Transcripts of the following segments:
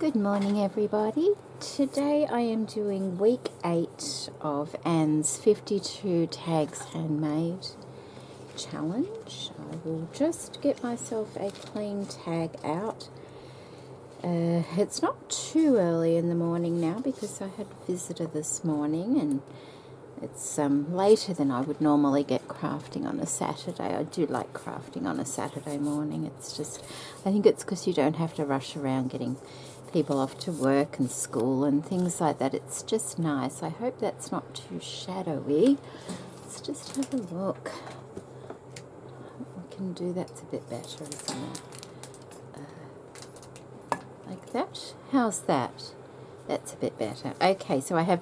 Good morning, everybody. Today I am doing week 8 of Anne's 52 Tags Handmade challenge. I will just get myself a clean tag out. It's not too early in the morning now because I had a visitor this morning and it's later than I would normally get crafting on a Saturday. I do like crafting on a Saturday morning. It's just, I think it's because you don't have to rush around getting people off to work and school and things like that. It's just nice. I hope that's not too shadowy. Let's just have a look. We can do that's a bit better, isn't it? Like that. How's that? That's a bit better. Okay, so I have,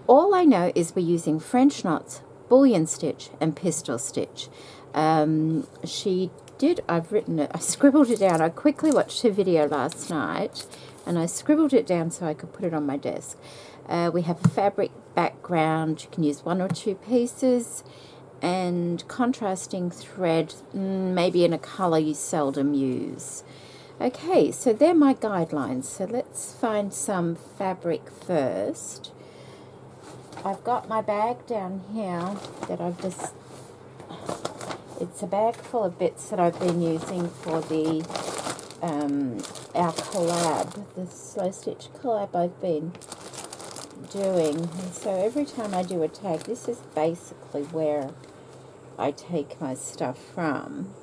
all I know is we're using French knots, bullion stitch, and pistol stitch. I've written it, I scribbled it down. I quickly watched her video last night and I scribbled it down so I could put it on my desk. We have a fabric background. You can use 1 or 2 pieces and contrasting thread, maybe in a colour you seldom use. Okay, so they're my guidelines. So let's find some fabric first. I've got my bag down here that it's a bag full of bits that I've been using for the our collab, the slow stitch collab I've been doing. And so every time I do a tag, this is basically where I take my stuff from.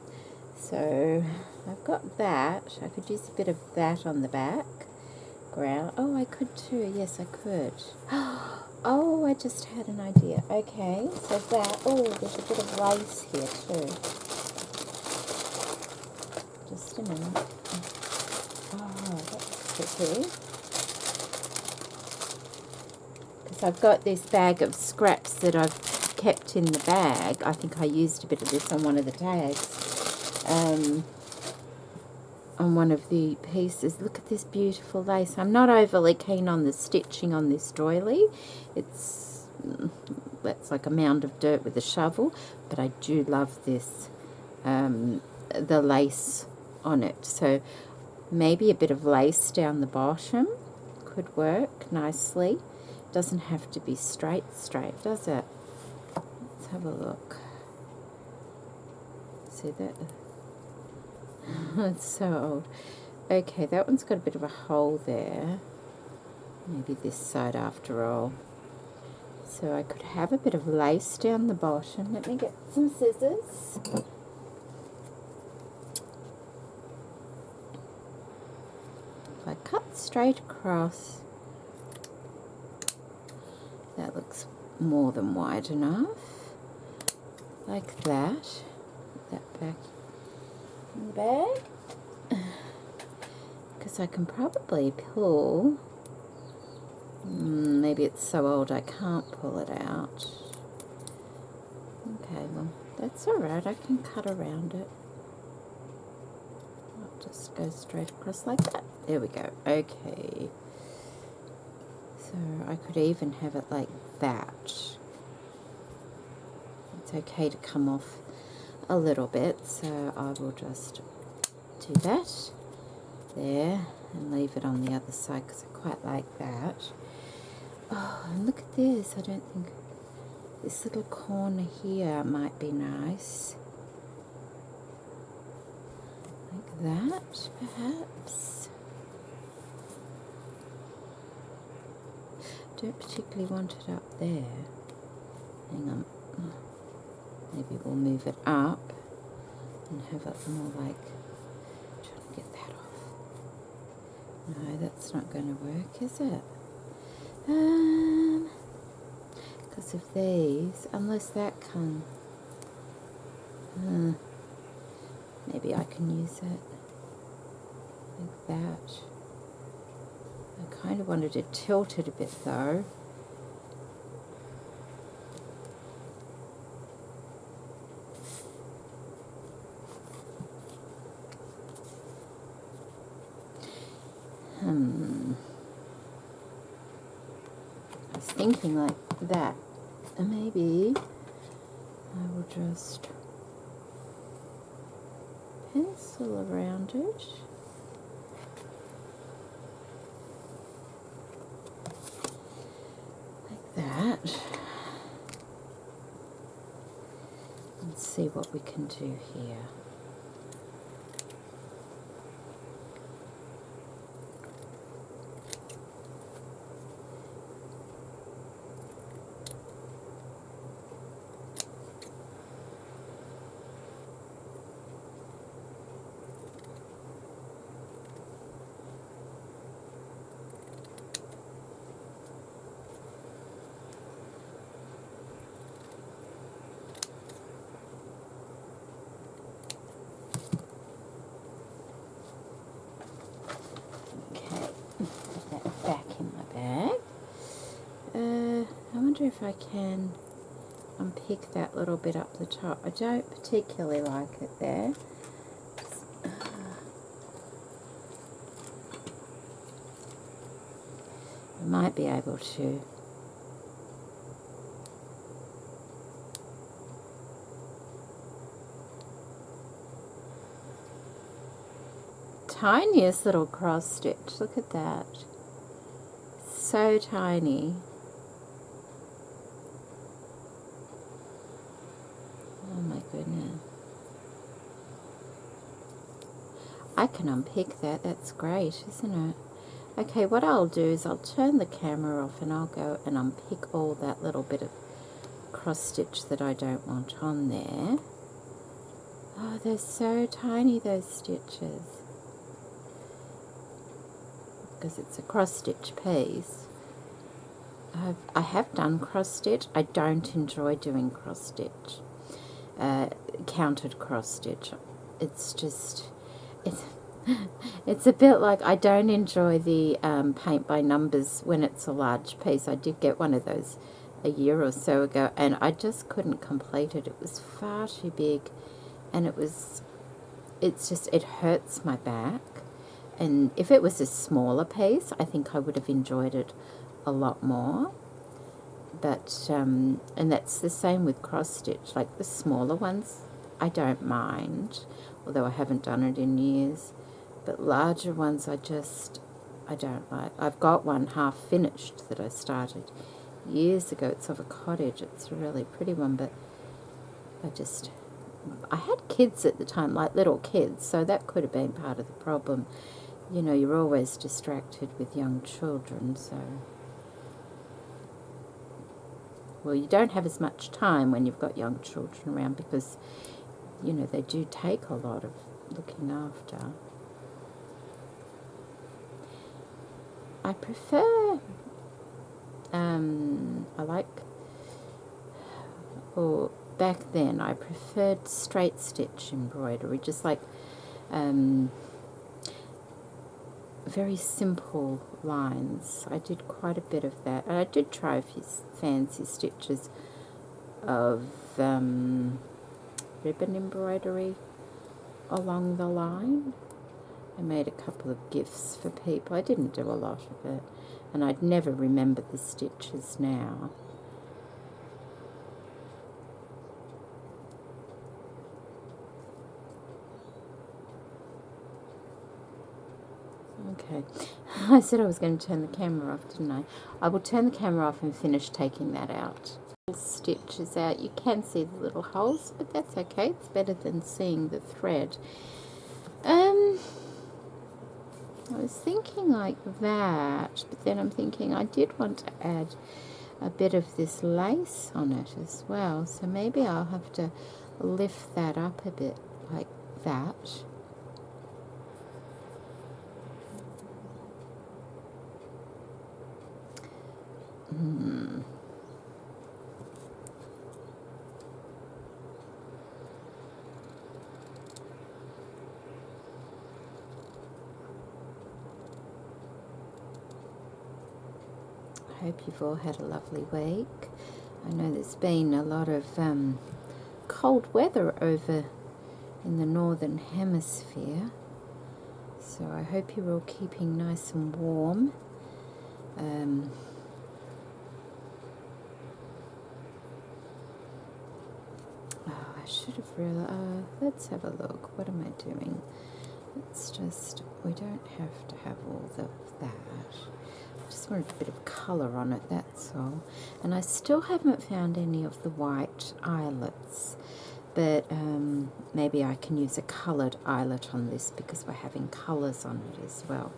So I've got that. I could use a bit of that on the background. Oh, I could too. Yes, I could. Oh, I just had an idea. Okay, so that. Oh, there's a bit of lace here too. Just a minute. Oh, that's tricky. Because I've got this bag of scraps that I've kept in the bag. I think I used a bit of this on one of the tags. On one of the pieces. Look at this beautiful lace. I'm not overly keen on the stitching on this doily. That's like a mound of dirt with a shovel, but I do love this, the lace on it. So maybe a bit of lace down the bottom could work nicely. Doesn't have to be straight, does it? Let's have a look. See that? It's so old. Okay, that one's got a bit of a hole there. Maybe this side after all. So I could have a bit of lace down the bottom. Let me get some scissors. If I cut straight across, that looks more than wide enough. Like that. Put that back in the bag. Because I can probably pull. Maybe it's so old I can't pull it out. Okay, well, that's alright. I can cut around it. I'll just go straight across like that. There we go. Okay. So I could even have it like that. It's okay to come off a little bit, so I will just do that there and leave it on the other side because I quite like that. Oh, and look at this. I don't think this little corner here might be nice. Like that, perhaps. Don't particularly want it up there. Hang on. Maybe we'll move it up and have it more like, trying to get that off. No, that's not going to work, is it? Because of these, unless that can, maybe I can use it like that. I kind of wanted to tilt it a bit though. I was thinking like that. And maybe I will just pencil around it. see what we can do here. Back in my bag. I wonder if I can unpick that little bit up the top. I don't particularly like it there. I might be able to. Tiniest little cross stitch. Look at that. So tiny. Oh my goodness. I can unpick that. That's great, isn't it? Okay, what I'll do is I'll turn the camera off and I'll go and unpick all that little bit of cross stitch that I don't want on there. Oh, they're so tiny, those stitches. Because it's a cross stitch piece. I have done cross stitch. I don't enjoy doing cross stitch, counted cross stitch. It's just, it's a bit like, I don't enjoy the paint by numbers when it's a large piece. I did get one of those a year or so ago, and I just couldn't complete it. It was far too big, and it's just, it hurts my back. And if it was a smaller piece, I think I would have enjoyed it a lot more. But, and that's the same with cross stitch. Like the smaller ones, I don't mind, although I haven't done it in years. But larger ones, I don't like. I've got one half finished that I started years ago. It's of a cottage. It's a really pretty one, but I had kids at the time, like little kids, so that could have been part of the problem. You know, you're always distracted with young children, so... Well, you don't have as much time when you've got young children around because, you know, they do take a lot of looking after. I prefer, back then I preferred straight stitch embroidery, just like very simple lines. I did quite a bit of that, and I did try a few fancy stitches of ribbon embroidery along the line. I made a couple of gifts for people. I didn't do a lot of it, and I'd never remember the stitches now. Okay, I said I was going to turn the camera off, didn't I? I will turn the camera off and finish taking that out. Stitches out. You can see the little holes, but that's okay. It's better than seeing the thread. I was thinking like that, but then I'm thinking I did want to add a bit of this lace on it as well, so maybe I'll have to lift that up a bit like that. I hope you've all had a lovely week. I know there's been a lot of cold weather over in the northern hemisphere, so I hope you're all keeping nice and warm. I should have realized. Let's have a look. What am I doing? It's just, we don't have to have all of that. I just wanted a bit of colour on it, that's all. And I still haven't found any of the white eyelets but maybe I can use a coloured eyelet on this because we're having colours on it as well.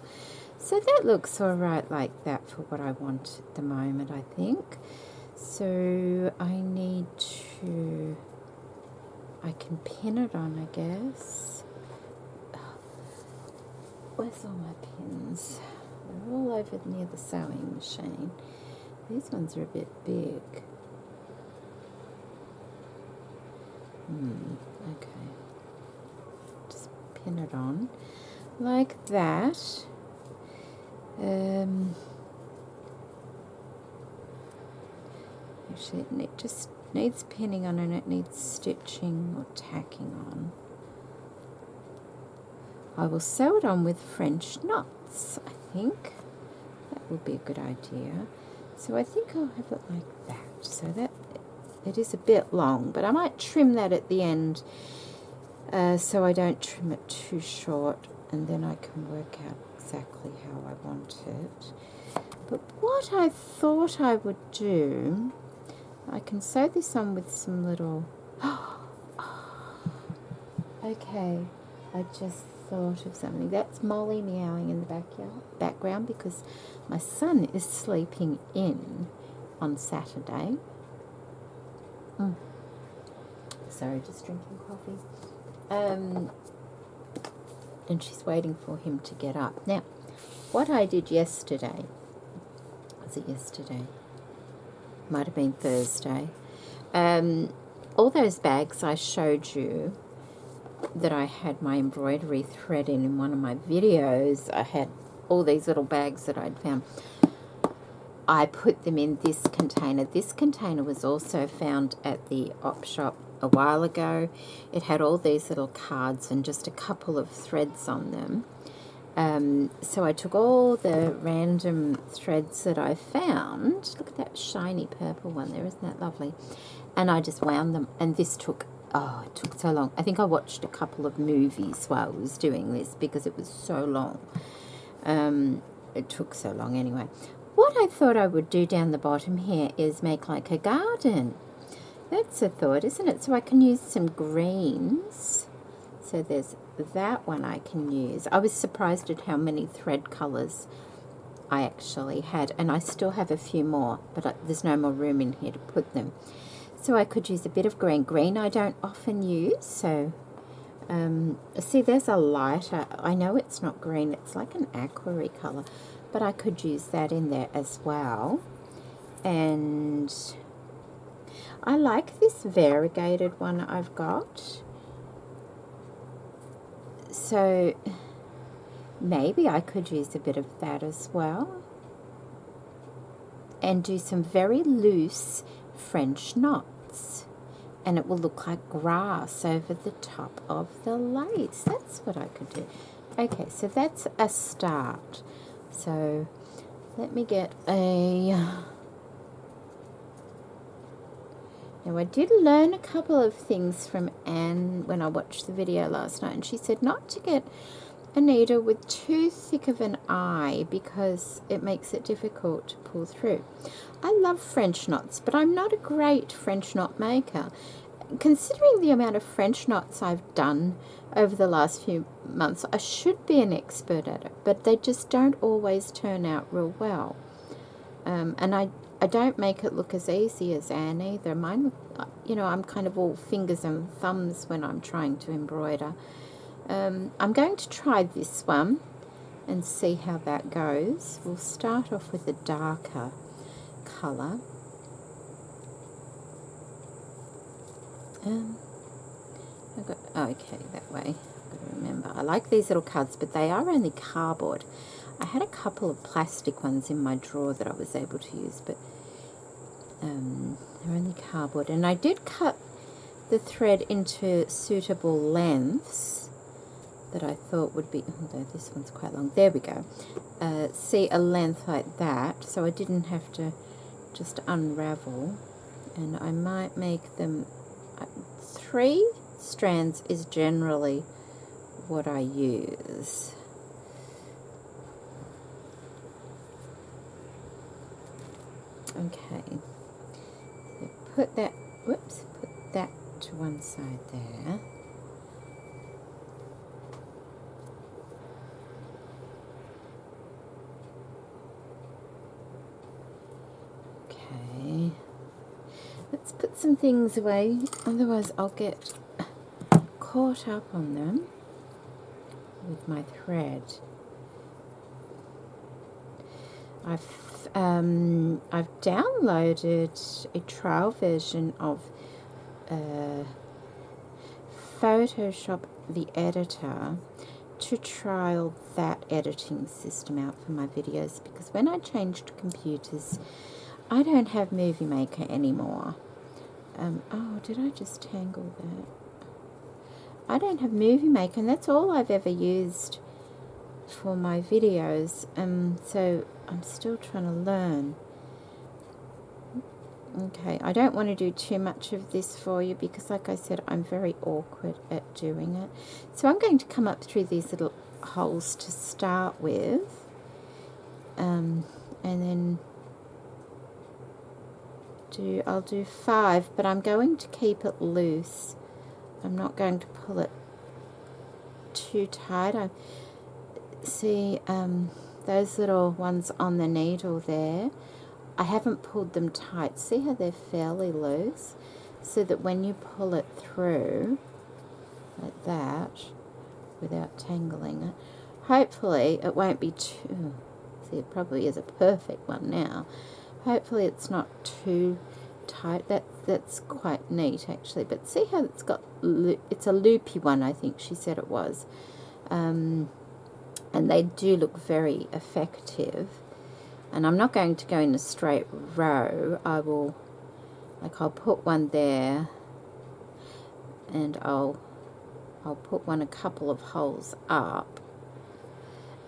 So that looks all right like that for what I want at the moment, I think. So I need to, I can pin it on, I guess. Where's all my pins? They're all over near the sewing machine. These ones are a bit big. Okay. Just pin it on like that. Actually, it just needs pinning on and it needs stitching or tacking on. I will sew it on with French knots, I think. That would be a good idea. So I think I'll have it like that. So that it is a bit long, but I might trim that at the end so I don't trim it too short, and then I can work out exactly how I want it. But what I thought I would do, I can sew this on with some little... Okay, I just thought of something. That's Molly meowing in the background because my son is sleeping in on Saturday. Sorry, just drinking coffee. And she's waiting for him to get up. Now, what I did yesterday, was it yesterday? Might have been Thursday. All those bags I showed you that I had my embroidery thread in one of my videos, I had all these little bags that I'd found. I put them in this container. This container was also found at the op shop a while ago. It had all these little cards and just a couple of threads on them. So I took all the random threads that I found. Look at that shiny purple one there, isn't that lovely? And I just wound them, and this took, oh, it took so long. I think I watched a couple of movies while I was doing this because it was so long. It took so long anyway. What I thought I would do down the bottom here is make like a garden. That's a thought, isn't it? So I can use some greens. So there's that one I can use. I was surprised at how many thread colours I actually had, and I still have a few more, but there's no more room in here to put them. So I could use a bit of green. Green I don't often use, so see, there's a lighter, I know it's not green, it's like an aqua colour, but I could use that in there as well. And I like this variegated one I've got. So maybe I could use a bit of that as well. And do some very loose French knots. And it will look like grass over the top of the lace. That's what I could do. Okay, so that's a start. So let me get a... Now I did learn a couple of things from Anne when I watched the video last night, and she said not to get a needle with too thick of an eye because it makes it difficult to pull through. I love French knots, but I'm not a great French knot maker. Considering the amount of French knots I've done over the last few months, I should be an expert at it, but they just don't always turn out real well. And I don't make it look as easy as Anne either. Mine, you know, I'm kind of all fingers and thumbs when I'm trying to embroider. I'm going to try this one and see how that goes. We'll start off with a darker colour. Okay, that way. I've got to remember. I like these little cards, but they are only cardboard. I had a couple of plastic ones in my drawer that I was able to use, but they're only cardboard. And I did cut the thread into suitable lengths that I thought would be, although this one's quite long. There we go. See, a length like that, so I didn't have to just unravel. And I might make them 3 strands is generally what I use. Okay, so put that to one side there. Okay, let's put some things away, otherwise I'll get caught up on them with my thread. I've downloaded a trial version of Photoshop the editor to trial that editing system out for my videos, because when I changed computers, I don't have Movie Maker anymore. Oh, did I just tangle that? I don't have Movie Maker, and that's all I've ever used for my videos. So I'm still trying to learn. Okay, I don't want to do too much of this for you because, like I said, I'm very awkward at doing it. So I'm going to come up through these little holes to start with, and then I'll do 5, but I'm going to keep it loose. I'm not going to pull it too tight. I see those little ones on the needle there. I haven't pulled them tight. See how they're fairly loose? So that when you pull it through, like that, without tangling it, hopefully it won't be too... See, it probably is a perfect one now. Hopefully it's not too tight. That's quite neat, actually. But see how it's got... It's a loopy one, I think she said it was. And they do look very effective. And I'm not going to go in a straight row. I'll put one there, and I'll put one a couple of holes up,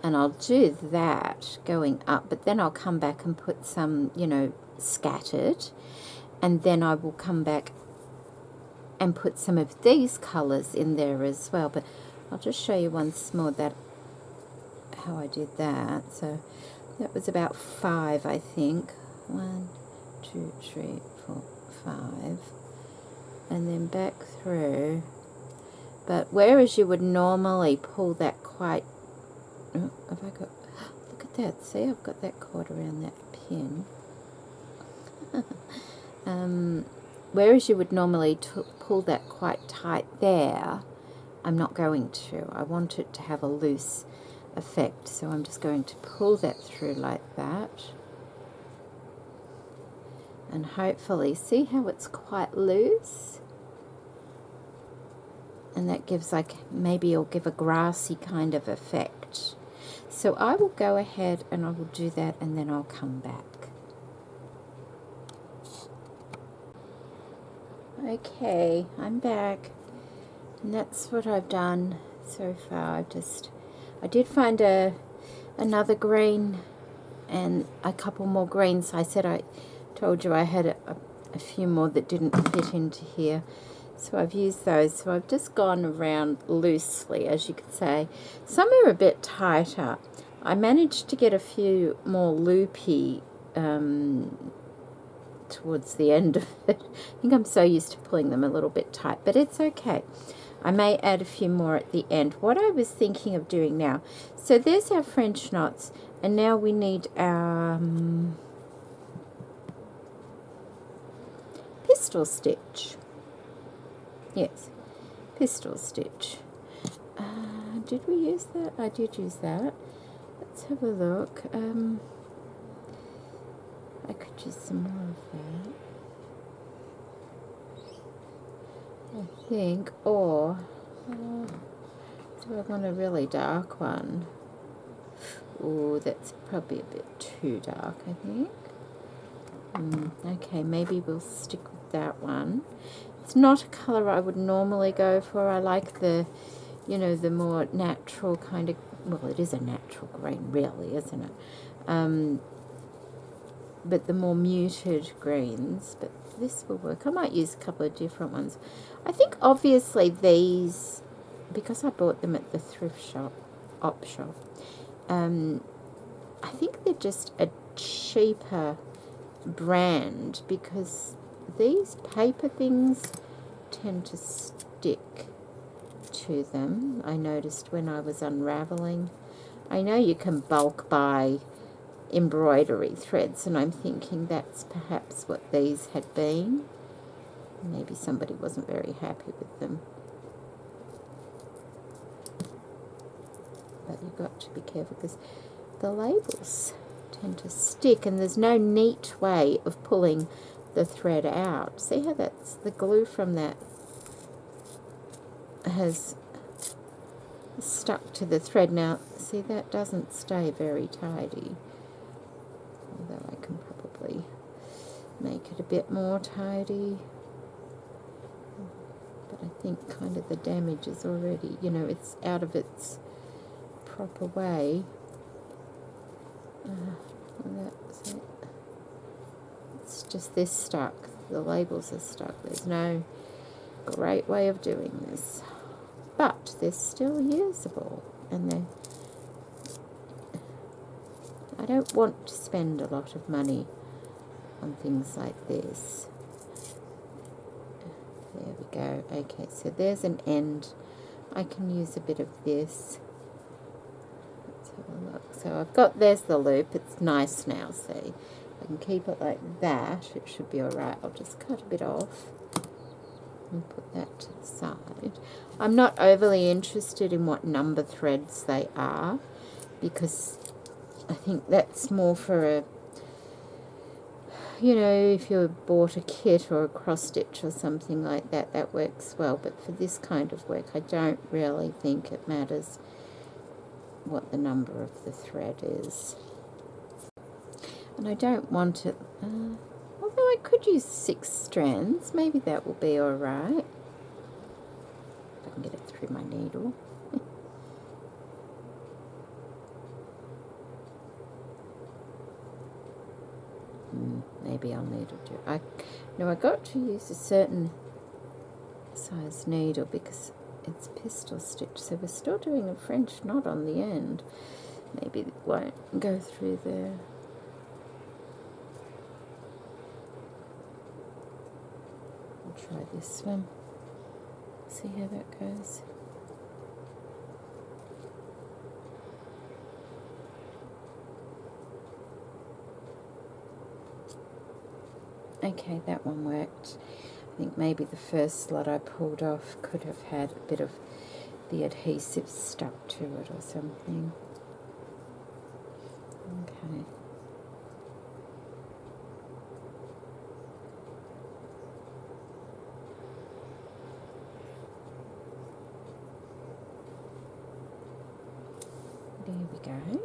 and I'll do that going up, but then I'll come back and put some, you know, scattered, and then I will come back and put some of these colours in there as well. But I'll just show you once more how I did that. So that was about 5, I think. 1, 2, 3, 4, 5. And then back through. But whereas you would normally pull that quite... Oh, have I got... Look at that. See, I've got that cord around that pin. Whereas you would normally pull that quite tight there, I'm not going to. I want it to have a loose effect, so I'm just going to pull that through like that, and hopefully see how it's quite loose, and that gives, like, maybe it'll give a grassy kind of effect. So I will go ahead and I will do that, and then I'll come back. Okay, I'm back, and that's what I've done so far. I did find another green and a couple more greens. I told you I had a few more that didn't fit into here, so I've used those. So I've just gone around loosely, as you could say. Some are a bit tighter. I managed to get a few more loopy towards the end of it. I think I'm so used to pulling them a little bit tight, but it's okay. I may add a few more at the end. What I was thinking of doing now, so there's our French knots, and now we need our pistol stitch. Yes, pistol stitch. Did we use that? I did use that. Let's have a look. I could use some more of that, I think, or do I want a really dark one? Oh, that's probably a bit too dark, I think. Okay, maybe we'll stick with that one. It's not a colour I would normally go for. I like the, you know, the more natural kind of, well, it is a natural green, really, isn't it? But the more muted greens, but this will work. I might use a couple of different ones. I think obviously these, because I bought them at the thrift shop, op shop, I think they're just a cheaper brand, because these paper things tend to stick to them. I noticed when I was unraveling. I know you can bulk buy embroidery threads, and I'm thinking that's perhaps what these had been. Maybe somebody wasn't very happy with them. But you've got to be careful because the labels tend to stick, and there's no neat way of pulling the thread out. See how that's the glue from that has stuck to the thread. Now, see, that doesn't stay very tidy. Although I can probably make it a bit more tidy. But I think kind of the damage is already, you know, it's out of its proper way. That's it. It's just this stuck. The labels are stuck. There's no great way of doing this. But they're still usable, and I don't want to spend a lot of money on things like this. There we go. Okay, so there's an end. I can use a bit of this. Let's have a look. So I've got, there's the loop. It's nice now, see. I can keep it like that. It should be alright. I'll just cut a bit off and put that to the side. I'm not overly interested in what number threads they are, because I think that's more for a, you know, if you bought a kit or a cross stitch or something like that, that works well. But for this kind of work, I don't really think it matters what the number of the thread is. And I don't want it, although I could use 6 strands, maybe that will be alright. If I can get it through my needle. Maybe I'll need to do. I got to use a certain size needle because it's pistol stitch, so we're still doing a French knot on the end. Maybe it won't go through there. I'll try this one. See how that goes. Okay, that one worked. I think maybe the first slot I pulled off could have had a bit of the adhesive stuck to it or something. Okay. There we go.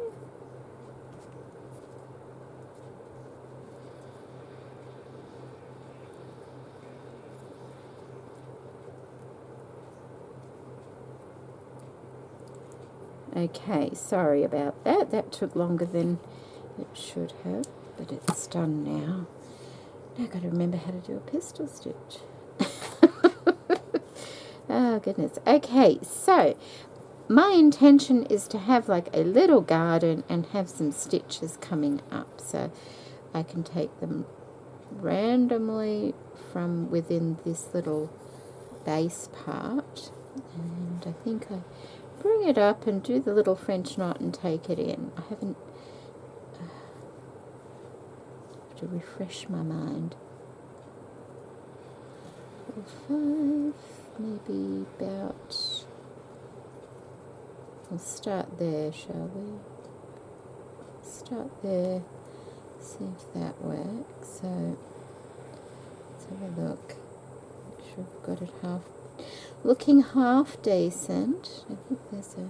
Okay, sorry about that. That took longer than it should have, but it's done now. Now I've got to remember how to do a pistol stitch. Oh, goodness. Okay, so my intention is to have like a little garden and have some stitches coming up. So I can take them randomly from within this little base part. And I think I bring it up and do the little French knot and take it in. I haven't have to refresh my mind. 4, 5, maybe about. We'll start there, shall we? Start there. See if that works. So let's have a look. Make sure I've got it half. Looking half decent. I think there's a...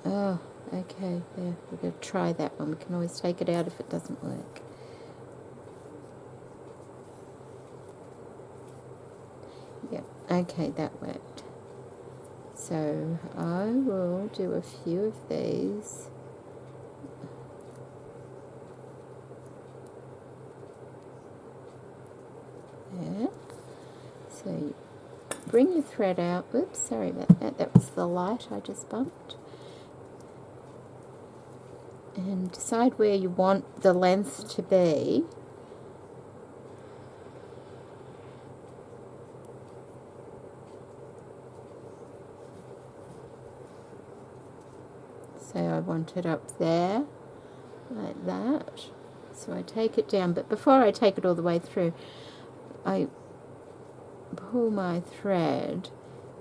Oh, okay, there. We're going to try that one. We can always take it out if it doesn't work. Yep, okay, that worked. So I will do a few of these. There. So you bring your thread out. Oops, sorry about that. That was the light I just bumped. And decide where you want the length to be. say I want it up there, like that. So I take it down, but before I take it all the way through, I pull my thread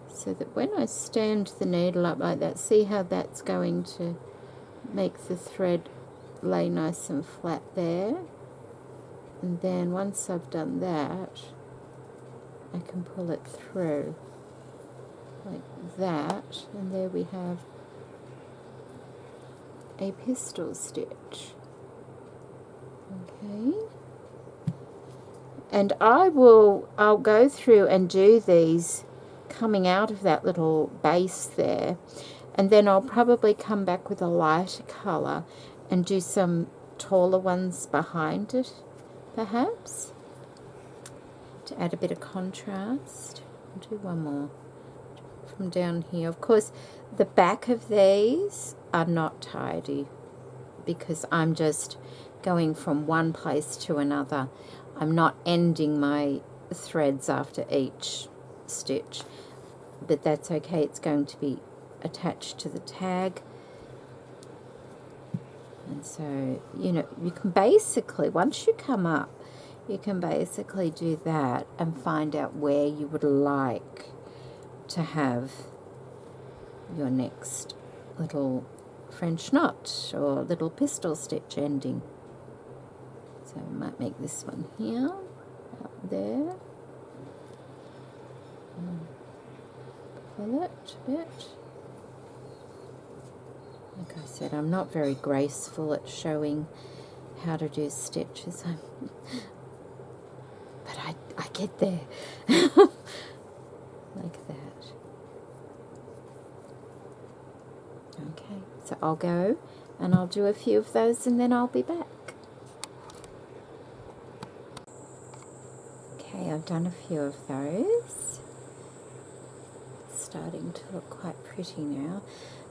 so that when I stand the needle up like that, see how that's going to make the thread lay nice and flat there. And then once I've done that, I can pull it through like that, and there we have a pistol stitch. Okay, and I'll go through and do these coming out of that little base there, and then I'll probably come back with a lighter colour and do some taller ones behind it, perhaps, to add a bit of contrast. I'll do one more from down here. Of course, the back of these are not tidy because I'm just going from one place to another. I'm not ending my threads after each stitch, but that's okay. It's going to be attached to the tag. And so, you know, you can basically, once you come up, you can basically do that and find out where you would like to have your next little French knot or little pistol stitch ending. So I might make this one here, up there. Pull it a bit. Like I said, I'm not very graceful at showing how to do stitches, but I get there. Like that. Okay, so I'll go and I'll do a few of those and then I'll be back. Okay, I've done a few of those. It's starting to look quite pretty now.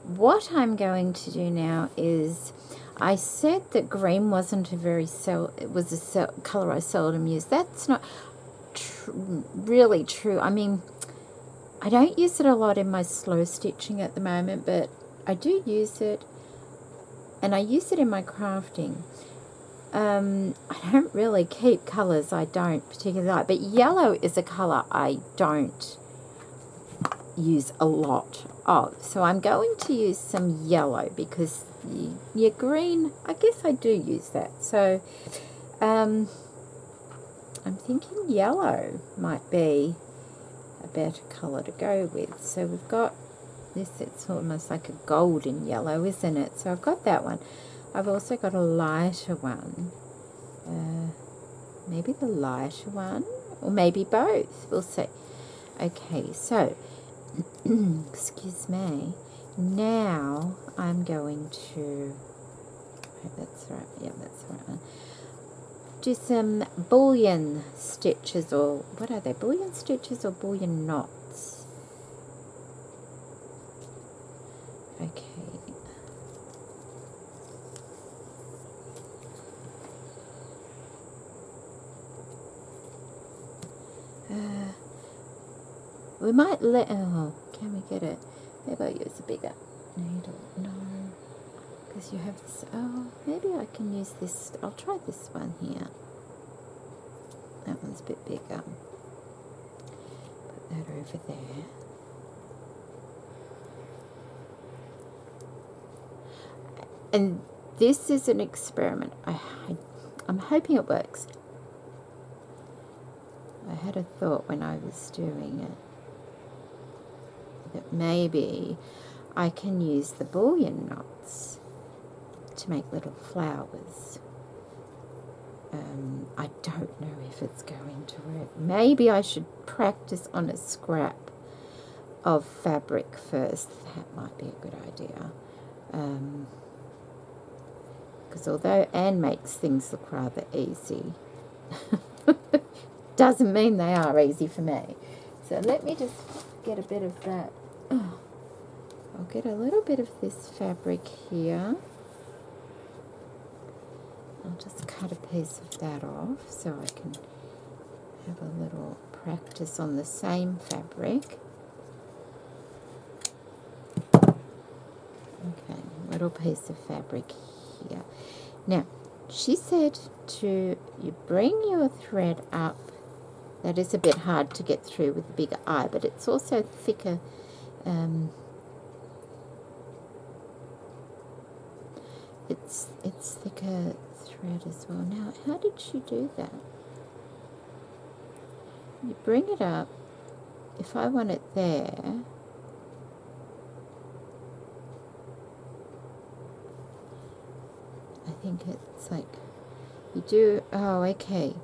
What I'm going to do now is, I said that green wasn't a very it was a colour I seldom use. That's not really true. I mean, I don't use it a lot in my slow stitching at the moment, but I do use it, and I use it in my crafting. I don't really keep colours I don't particularly like, but yellow is a colour I don't use a lot of. So I'm going to use some yellow because your green, I guess I do use that. So I'm thinking yellow might be a better colour to go with. So we've got this, it's almost like a golden yellow, isn't it? So I've got that one. I've also got a lighter one. Maybe the lighter one, or maybe both. We'll see. Okay, so, excuse me. Now I'm going to, that's right, yeah, that's the right one. Do some bullion stitches, or what are they? Bullion stitches or bullion knots? Okay. We might can we get it? Maybe I'll use a bigger needle. No, because you have this. Oh, maybe I can use this. I'll try this one here. That one's a bit bigger. Put that over there. And this is an experiment. I'm hoping it works. I had a thought when I was doing it that maybe I can use the bullion knots to make little flowers. I don't know if it's going to work. Maybe I should practice on a scrap of fabric first. That might be a good idea. Because although Anne makes things look rather easy, doesn't mean they are easy for me. So let me just get a bit of that. Oh, I'll get a little bit of this fabric here. I'll just cut a piece of that off so I can have a little practice on the same fabric. Okay, little piece of fabric here. Now, she said to you bring your thread up. That is a bit hard to get through with a bigger eye, but it's also thicker. It's thicker thread as well. Now, how did she do that? You bring it up. If I want it there, I think it's like you do. Oh, okay.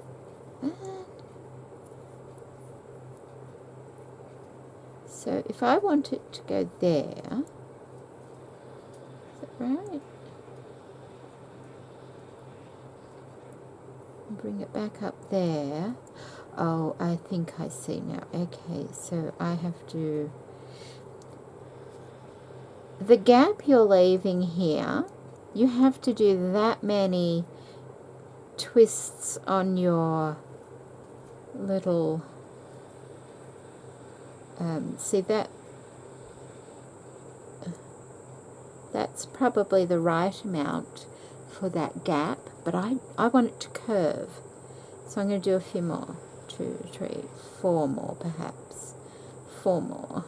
So if I want it to go there, is it right? Bring it back up there. Oh, I think I see now. Okay, so I have to... The gap you're leaving here, you have to do that many twists on your little... see that? That's probably the right amount for that gap, but I want it to curve. So I'm going to do a few more. 2, 3, 4 more perhaps. 4 more.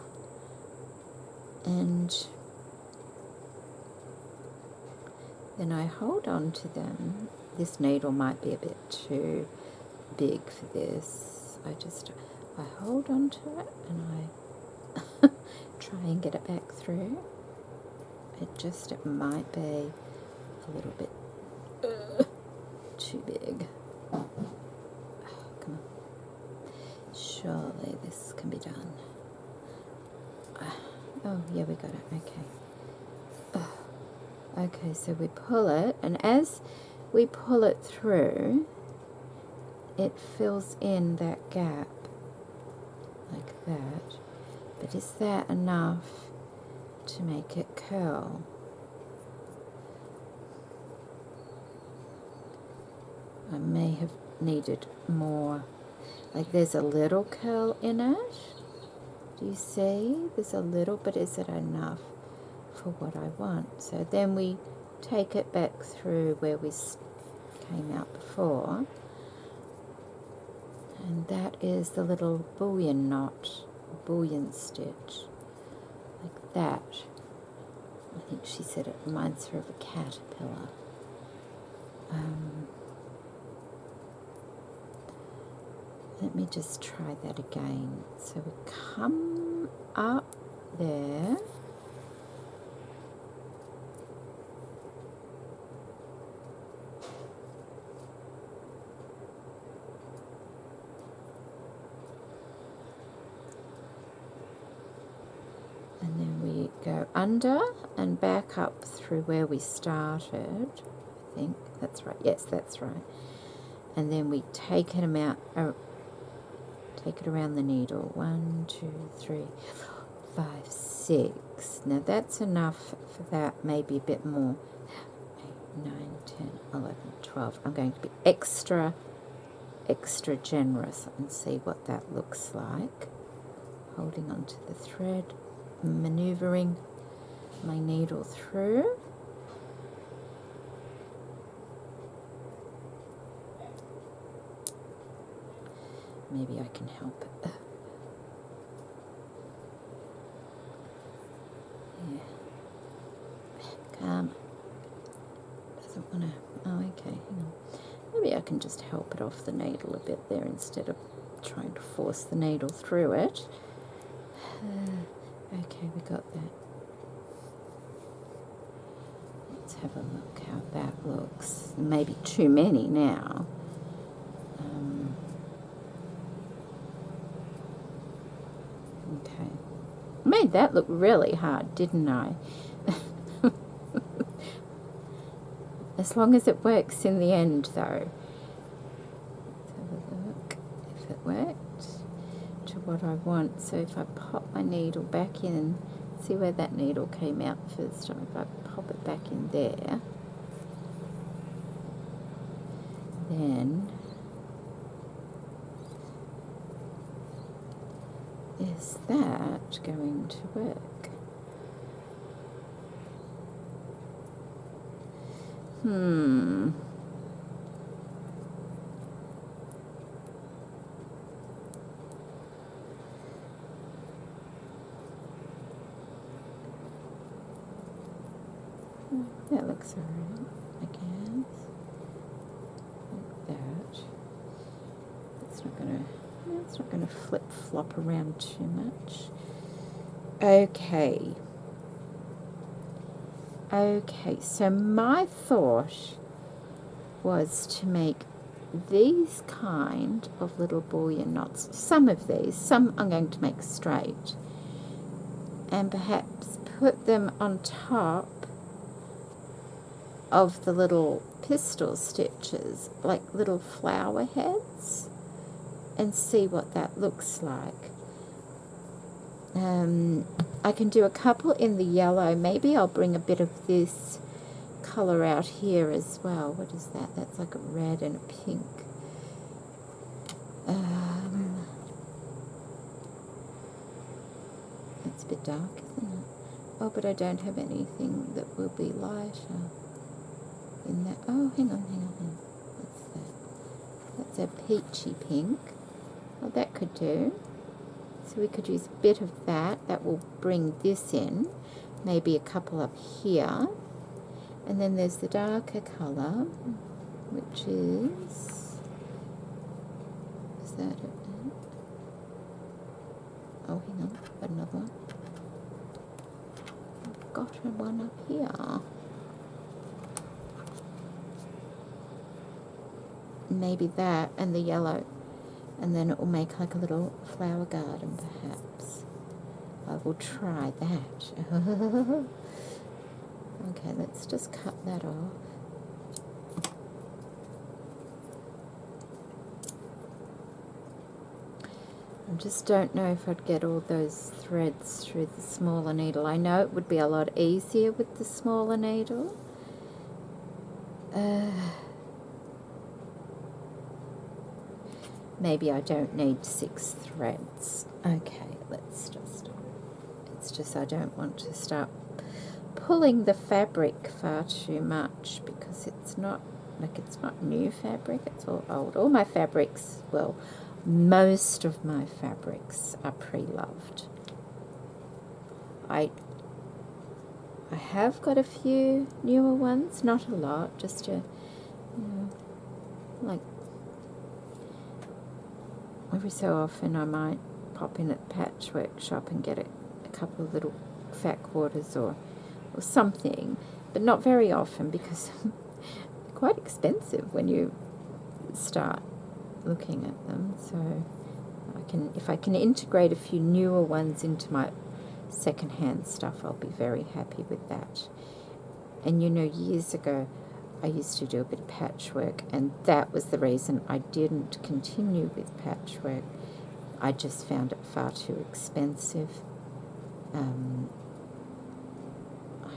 And then I hold on to them. This needle might be a bit too big for this. I hold on to it and I try and get it back through. It might be a little bit too big. Oh, come on. Surely this can be done. Oh, yeah, we got it. Okay. Okay, so we pull it, and as we pull it through, it fills in that gap like that. But is that enough to make it curl? I may have needed more. Like there's a little curl in it. Do you see? There's a little, but is it enough for what I want? So then we take it back through where we came out before. And that is the little bullion knot, bullion stitch. Like that. I think she said it reminds her of a caterpillar. Let me just try that again. So we come up there. And then we go under and back up through where we started. I think that's right. Yes, that's right. And then we take it around the needle. 1, 2, 3, 4, 5, 6. Now that's enough for that, maybe a bit more. 8, 9, 10, 11, 12. I'm going to be extra generous and see what that looks like. Holding onto the thread, maneuvering my needle through. Maybe I can help it. Yeah. Come on. Doesn't want to... Oh, okay. Hang on. Maybe I can just help it off the needle a bit there instead of trying to force the needle through it. Okay, we got that. Let's have a look how that looks. Maybe too many now. Okay. I made that look really hard, didn't I? As long as it works in the end, though. Let's have a look if it worked to what I want. So if I pop my needle back in, see where that needle came out first time. If I pop it back in there, then is that going to work? That looks alright, I guess. Like that. It's not gonna flip flop around too much. Okay. Okay, so my thought was to make these kind of little bullion knots. Some of these, some I'm going to make straight, and perhaps put them on top of the little pistol stitches, like little flower heads, and see what that looks like. I can do a couple in the yellow. Maybe I'll bring a bit of this colour out here as well. What is that? That's like a red and a pink. It's a bit dark, isn't it? Oh, but I don't have anything that will be lighter in that. Oh, hang on. What's that? That's a peachy pink. Well, that could do. So we could use a bit of that. That will bring this in. Maybe a couple up here. And then there's the darker colour, which is that it? Oh, hang on, got another one. I've got one up here. Maybe that and the yellow, and then it will make like a little flower garden, perhaps. I will try that. Okay, let's just cut that off. I just don't know if I'd get all those threads through the smaller needle. I know it would be a lot easier with the smaller needle. Maybe I don't need 6 threads. Okay, it's just I don't want to start pulling the fabric far too much, because it's not new fabric, it's all old. All my fabrics, well, most of my fabrics are pre-loved. I have got a few newer ones, not a lot, just like every so often I might pop in at the patchwork shop and get a couple of little fat quarters or something, but not very often, because they're quite expensive when you start looking at them. So if I can integrate a few newer ones into my secondhand stuff, I'll be very happy with that. And years ago I used to do a bit of patchwork, and that was the reason I didn't continue with patchwork. I just found it far too expensive.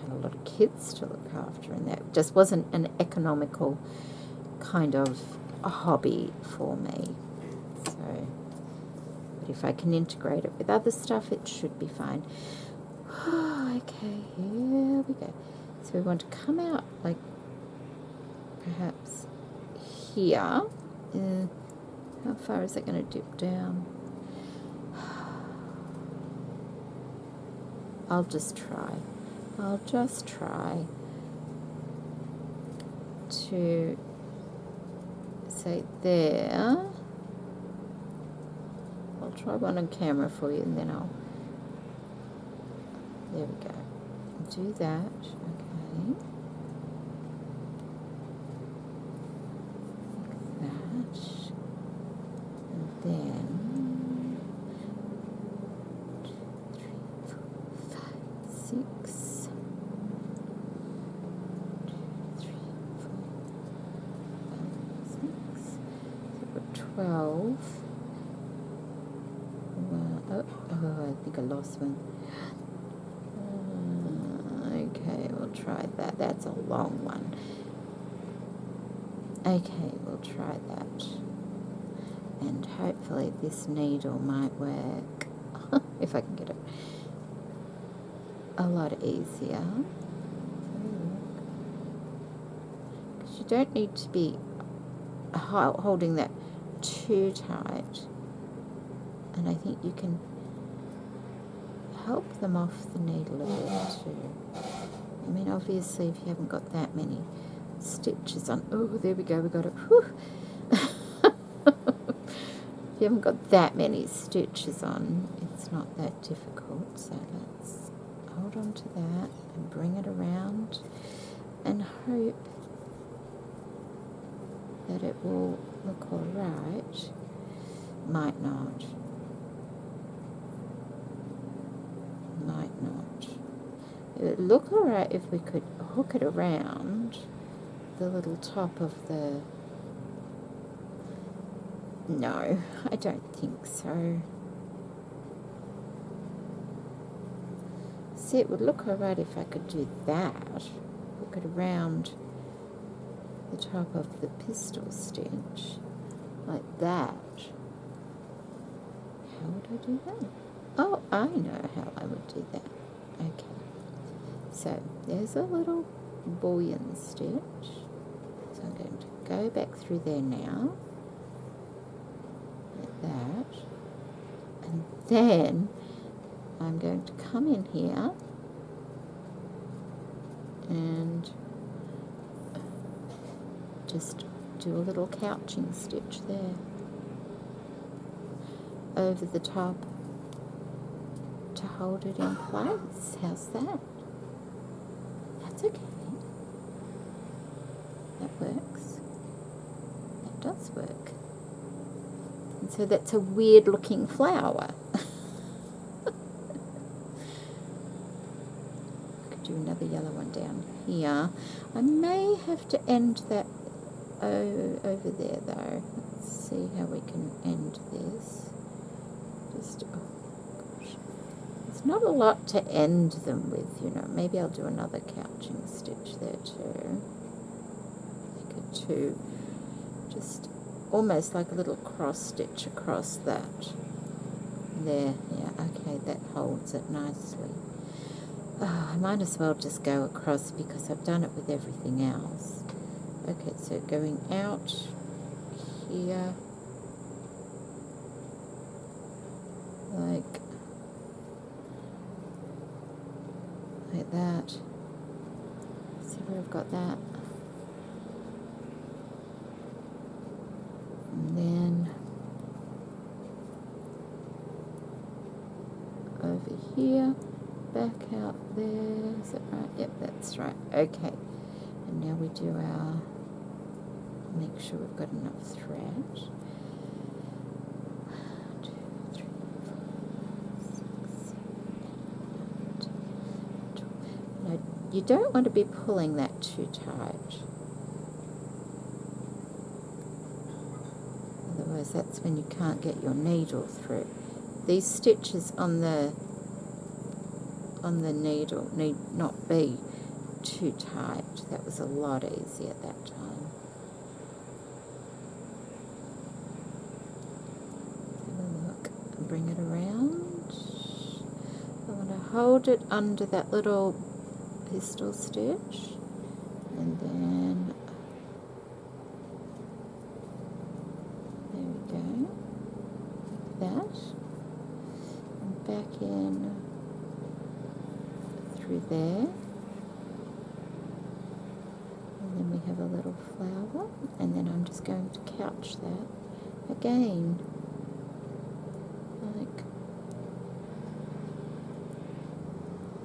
A lot of kids to look after, and that just wasn't an economical kind of a hobby for me. So, but if I can integrate it with other stuff, it should be fine. Okay, here we go. So we want to come out like perhaps here. How far is that going to dip down? I'll just try to say there. I'll try one on camera for you, and then there we go. Do that, okay. Like that. And then 2, 3, 4, 5, 6. 12. I think I lost one. Okay, we'll try that. That's a long one. Okay, we'll try that. And hopefully this needle might work. If I can get it a lot easier. You don't need to be holding that too tight, and I think you can help them off the needle a bit too. I mean, obviously, if you haven't got that many stitches on, oh, there we go, we got it. Whew. If you haven't got that many stitches on, it's not that difficult. So let's hold on to that and bring it around and hope that it will look all right. Might not. Might not. It would look all right if we could hook it around the little top of the... No, I don't think so. See, it would look all right if I could do that. Hook it around the top of the pistol stitch, like that. How would I do that? Oh, I know how I would do that. Okay. So, there's a little bullion stitch. So I'm going to go back through there now. Like that. And then I'm going to come in here and just do a little couching stitch there over the top to hold it in place. How's that? That's okay. That works. That does work. And so that's a weird looking flower. Could do another yellow one down here. I may have to end that over there though. Let's see how we can end this. Just, oh gosh. There's not a lot to end them with, you know. Maybe I'll do another couching stitch there too. Make it two. Just almost like a little cross stitch across that. There, yeah, okay, that holds it nicely. Oh, I might as well just go across because I've done it with everything else. Okay, so going out here, like that. See where I've got that? And then over here, back out there. Is that right? Yep, that's right. Okay. And now we do our, make sure we've got enough thread. 1, 2, 3, 4, 5, 6, 7, 8, 9, 10. Now, you don't want to be pulling that too tight. Otherwise, that's when you can't get your needle through. These stitches on the needle need not be too tight. That was a lot easier at that time. Have a look and bring it around. I want to hold it under that little pistol stitch, and then there we go, like that, and back in through there. Then we have a little flower, and then I'm just going to couch that again, like,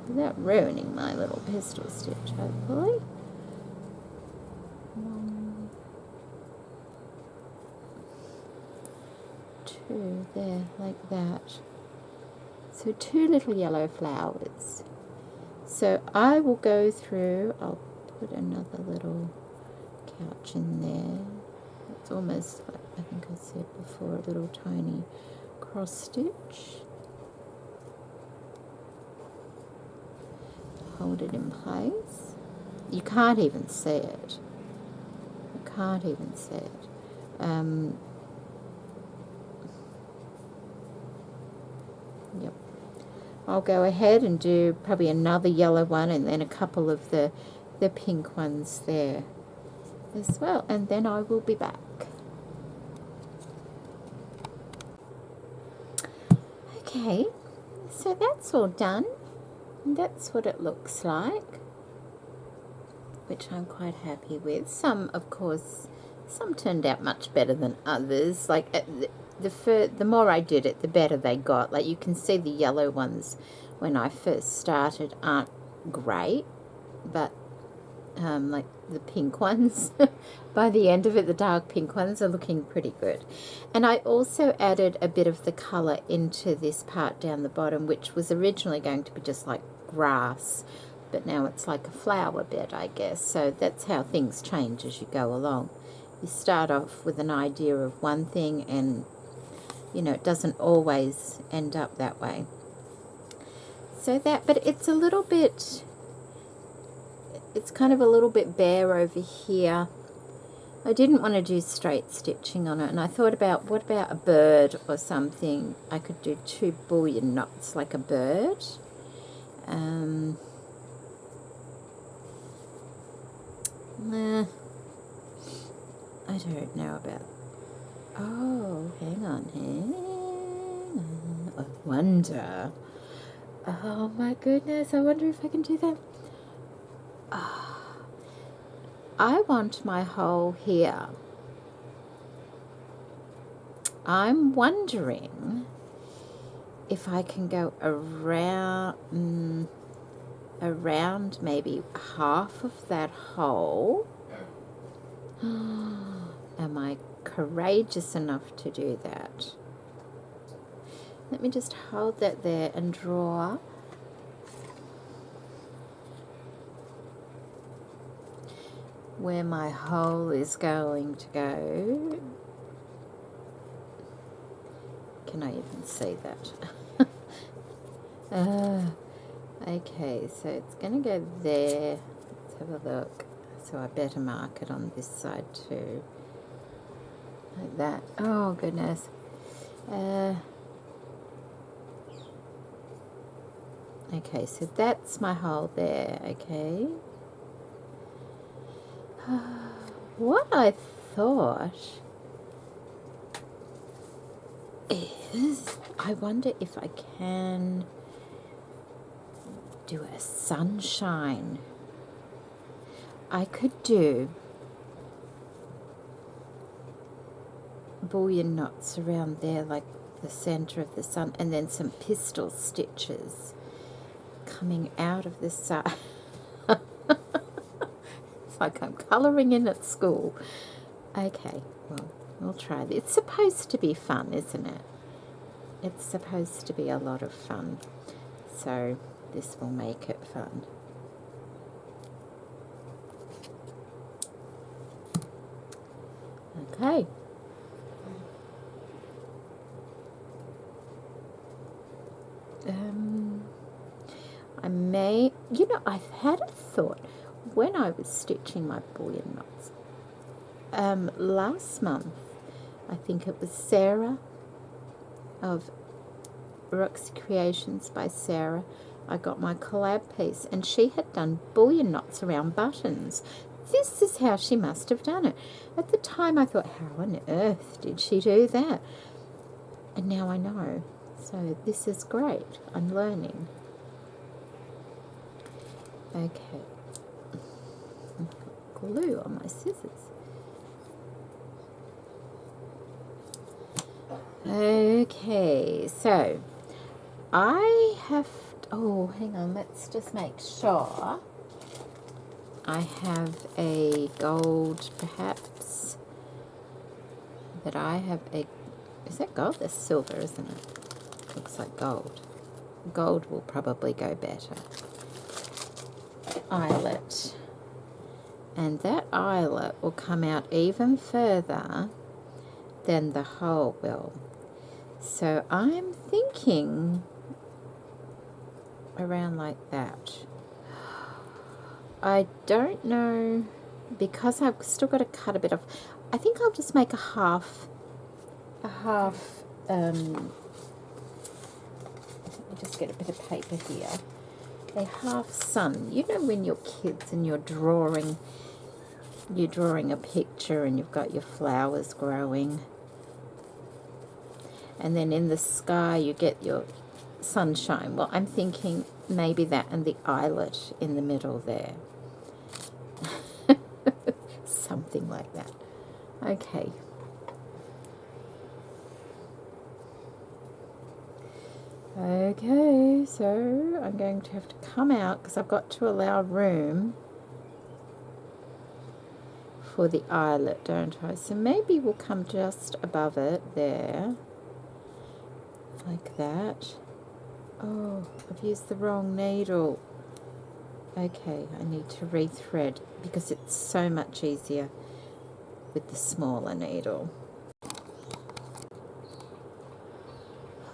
without ruining my little pistol stitch, hopefully. 1, 2, there, like that. So 2 little yellow flowers. So I will go through, I'll put another little couch in there. It's almost like, I think I said before, a little tiny cross stitch. Hold it in place. You can't even see it. You can't even see it. Yep. I'll go ahead and do probably another yellow one and then a couple of the pink ones there. as well, and then I will be back. Okay, so that's all done. That's what it looks like, which I'm quite happy with. Some, of course, some turned out much better than others. Like the more I did it, the better they got. Like you can see the yellow ones when I first started aren't great, but like the pink ones, by the end of it, the dark pink ones are looking pretty good. And I also added a bit of the colour into this part down the bottom, which was originally going to be just like grass, but now it's like a flower bed, I guess. So that's how things change as you go along. You start off with an idea of one thing, and you know, it doesn't always end up that way. So that, but it's a little bit, it's kind of a little bit bare over here. I didn't want to do straight stitching on it, and I thought about, what about a bird or something? I could do 2 bullion knots like a bird. I don't know about, oh, hang on. I wonder, oh my goodness, I wonder if I can do that. I want my hole here. I'm wondering if I can go around maybe half of that hole. Am I courageous enough to do that? Let me just hold that there and draw. Where my hole is going to go. Can I even see that? Okay, so it's going to go there. Let's have a look. So I better mark it on this side too. Like that. Oh, goodness. Okay, so that's my hole there, okay. What I thought is, I wonder if I can do a sunshine. I could do bullion knots around there, like the center of the sun, and then some pistol stitches coming out of the side. It's like I'm colouring in at school. Okay, well, we'll try this. It's supposed to be fun, isn't it? It's supposed to be a lot of fun. So this will make it fun. Okay. I may, you know, I've had a thought when I was stitching my bullion knots. Last month, I think it was Sarah of Roxy Creations by Sarah. I got my collab piece, and she had done bullion knots around buttons. This is how she must have done it. At the time, I thought, how on earth did she do that? And now I know. So this is great. I'm learning. Okay. I've got glue on my scissors. Okay, so I have, oh, hang on, let's just make sure I have a gold, perhaps, that I have a, is that gold? That's silver, isn't it? Looks like gold. Gold will probably go better. Eyelet. And that eyelet will come out even further than the hole will. So I'm thinking around like that. I don't know, because I've still got to cut a bit off. I think I'll just make a half, let me just get a bit of paper here. A half sun. You know when you're kids and you're drawing you're drawing a picture and you've got your flowers growing. And then in the sky you get your sunshine. Well, I'm thinking maybe that and the eyelet in the middle there. Something like that. Okay. Okay, so I'm going to have to come out because I've got to allow room for the eyelet, don't I? So maybe we'll come just above it there, like that. Oh, I've used the wrong needle. Okay, I need to rethread because it's so much easier with the smaller needle.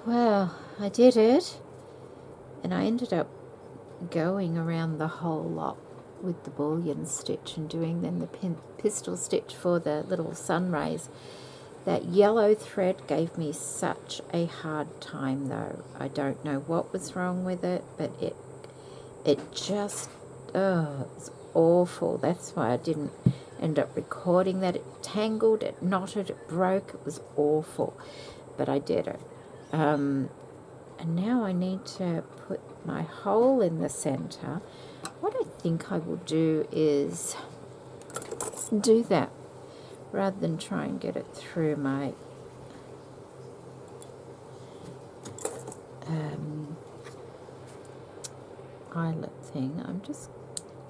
Well, I did it, and I ended up going around the whole lot with the bullion stitch and doing then the pistol stitch for the little sun rays. That yellow thread gave me such a hard time though. I don't know what was wrong with it, but it just, oh, it was awful. That's why I didn't end up recording that. It tangled, it knotted, it broke, it was awful, but I did it. And now I need to put my hole in the center. What I think I will do is do that rather than try and get it through my eyelet thing. I'm just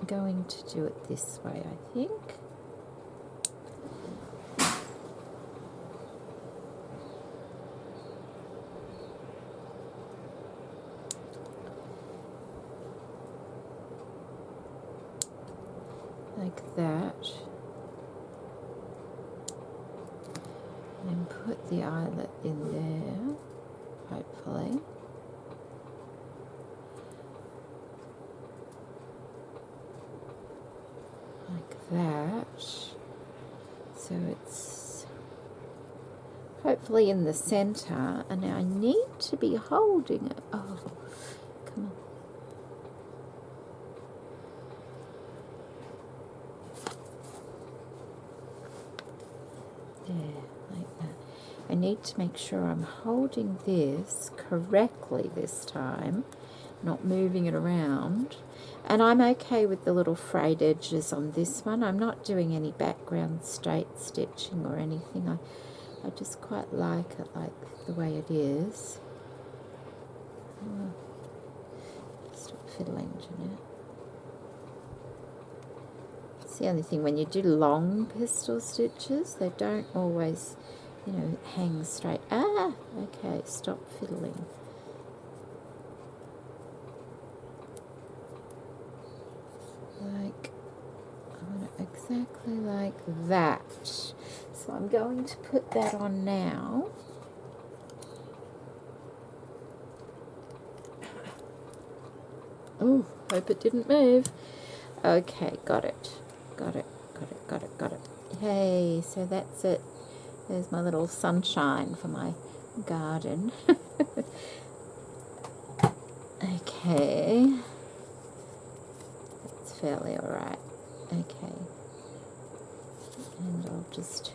going to do it this way, I think. Like that. And put the eyelet in there, hopefully. Like that. So it's hopefully in the center, and now I need to be holding it. Oh, come on. There, like that. I need to make sure I'm holding this correctly this time, not moving it around. And I'm okay with the little frayed edges on this one. I'm not doing any background straight stitching or anything. I just quite like it like the way it is. Oh, stop fiddling, Jeanette. It's the only thing, when you do long pistol stitches, they don't always, you know, hang straight. Ah, okay, stop fiddling. Like, I want it exactly like that. So I'm going to put that on now. Oh, hope it didn't move. Okay, got it. Got it, got it, got it, got it. Yay, so that's it. There's my little sunshine for my garden. Okay. That's fairly alright. Okay. And I'll just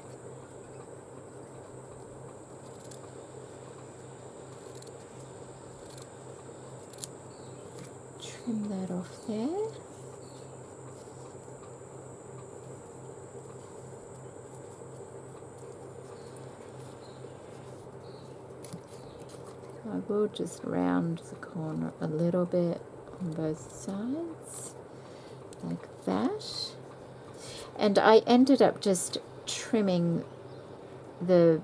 trim that off there. I will just round the corner a little bit on both sides, like that. And I ended up just trimming the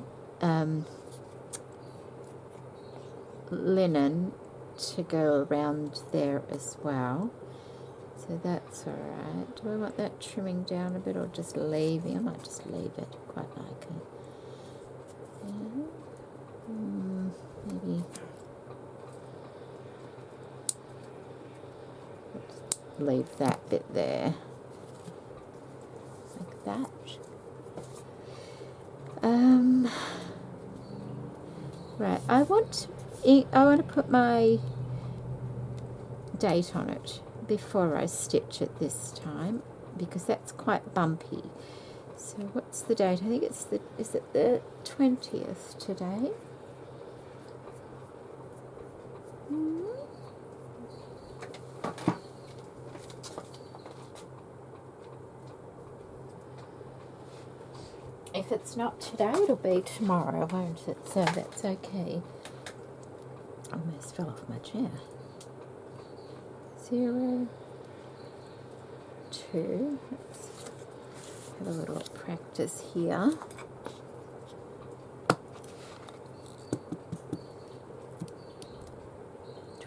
linen to go around there as well. So that's alright. Do I want that trimming down a bit or just leaving? I might just leave it. Quite like it. Yeah. Maybe leave that bit there, like that. Right, I want to put my date on it before I stitch it this time. because that's quite bumpy. So what's the date? I think it's is it the 20th today? If it's not today, it'll be tomorrow, won't it? So that's okay. Almost fell off my chair. 0, 2. Let's have a little practice here.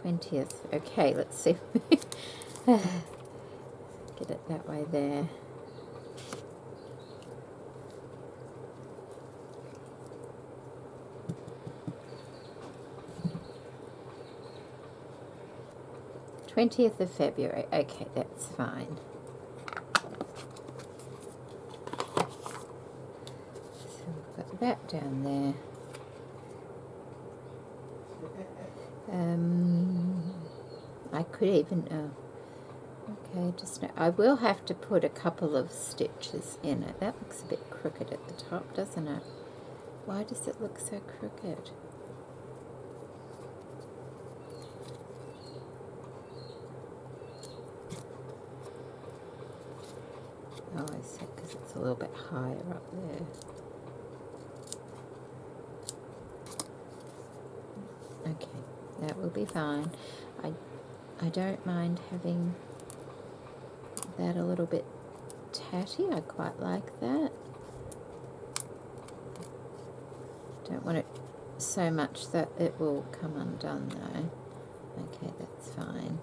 '20th. Okay, let's see. Get it that way there. '20th of February. Okay, that's fine. So we've got that down there. I could even, okay, just, I will have to put a couple of stitches in it. That looks a bit crooked at the top, doesn't it? Why does it look so crooked? Oh, I see, because it's a little bit higher up there. Okay, that will be fine. I don't mind having that a little bit tatty. I quite like that. Don't want it so much that it will come undone though. Okay, that's fine.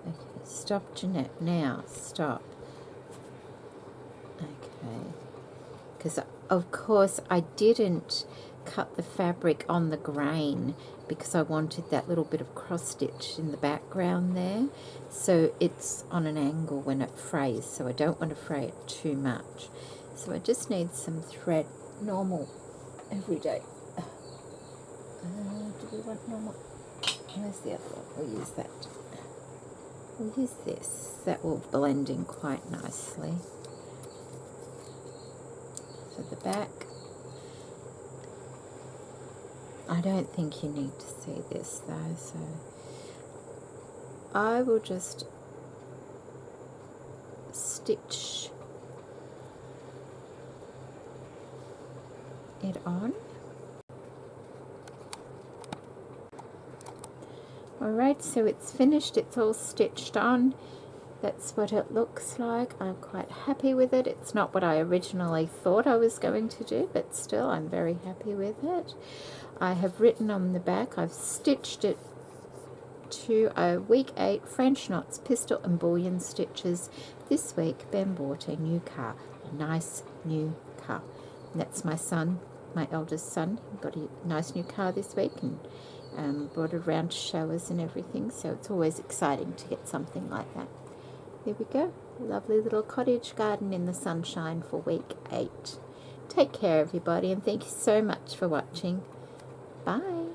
Okay, stop, Jeanette, now, stop. Okay, because of course I didn't cut the fabric on the grain because I wanted that little bit of cross stitch in the background there, so it's on an angle when it frays, so I don't want to fray it too much. So I just need some thread, normal, everyday. Do we want normal? Where's the other one? We'll use that. We'll use this. That will blend in quite nicely. For the back. I don't think you need to see this though, so I will just stitch it on. Alright, so it's finished, it's all stitched on. That's what it looks like. I'm quite happy with it. It's not what I originally thought I was going to do, but still I'm very happy with it. I have written on the back, I've stitched it to a week 8 French knots, pistol and bullion stitches. This week Ben bought a new car, a nice new car. And that's my son, my eldest son. He got a nice new car this week and brought it around to show us and everything, so it's always exciting to get something like that. There we go, lovely little cottage garden in the sunshine for week 8. Take care everybody, and thank you so much for watching. Bye.